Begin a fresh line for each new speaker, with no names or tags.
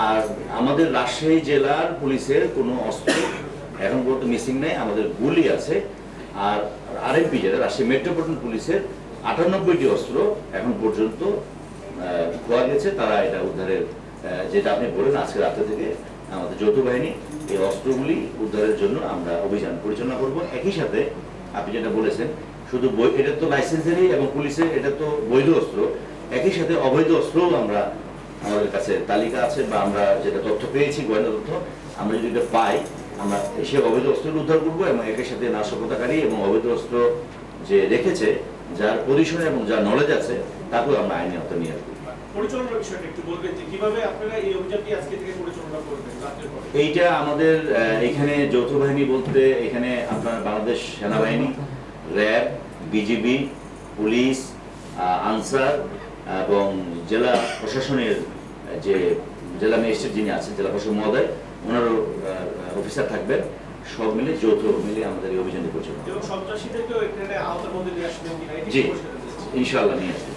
আর আমাদের রাজশাহী জেলার পুলিশের কোনো অস্ত্র এখন পর্যন্ত মিসিং নেই। আমাদের গুলি আছে। আর আরএমপি যেটা রাজশাহী মেট্রোপলিটন পুলিশের 98টি অস্ত্র এখন পর্যন্ত খোয়া গেছে। তারা এটা উদ্ধারের, যেটা আপনি বলেন আজকে রাতে থেকে আমাদের যৌথ বাহিনী এই অস্ত্রগুলি উদ্ধারের জন্য আমরা অভিযান পরিচালনা করব। একই সাথে আপনি যেটা বলেছেন, শুধু এটা তো লাইসেন্সারি এবং পুলিশের এটা তো বৈধ অস্ত্র, একই সাথে অবৈধ অস্ত্রও আমরা, আমাদের কাছে তালিকা আছে বা আমরা যেটা তথ্য পেয়েছি, গোয়েন্দা তথ্য, আমরা যদি এটা পাই আমরা সে অবৈধ অস্ত্র উদ্ধার করবো এবং একই সাথে নাশকতাকারী এবং অবৈধ অস্ত্র যে রেখেছে, যার পজিশন এবং যার নলেজ আছে, তাকেও আমরা আইনের আওতায় নিয়ে আসবো।
পরিচালনার বিষয়টা একটু বলবেন যে কিভাবে আপনারা এই অভিযানটি আজকে থেকে পরিচালনা করবেন রাতের পরে?
এইটা আমাদের এখানে যৌথ বাহিনী বলতে এখানে আপনার বাংলাদেশ সেনাবাহিনী, র্যাব, বিজিবি, পুলিশ, আনসার এবং জেলা প্রশাসনের যে জেলা ম্যাজিস্ট্রেট যিনি আছেন, জেলা প্রশাসক মহোদয়, ওনারও অফিসার থাকবেন, সব মিলে যৌথ মিলে আমাদের এই অভিযানটি পরিচালনা।
এবং সন্ত্রাসীদেরকেও এখানে আওতার মধ্যে নিয়ে আসবেন কিনা,
জি, ইনশাআল্লাহ নিয়ে আসবেন।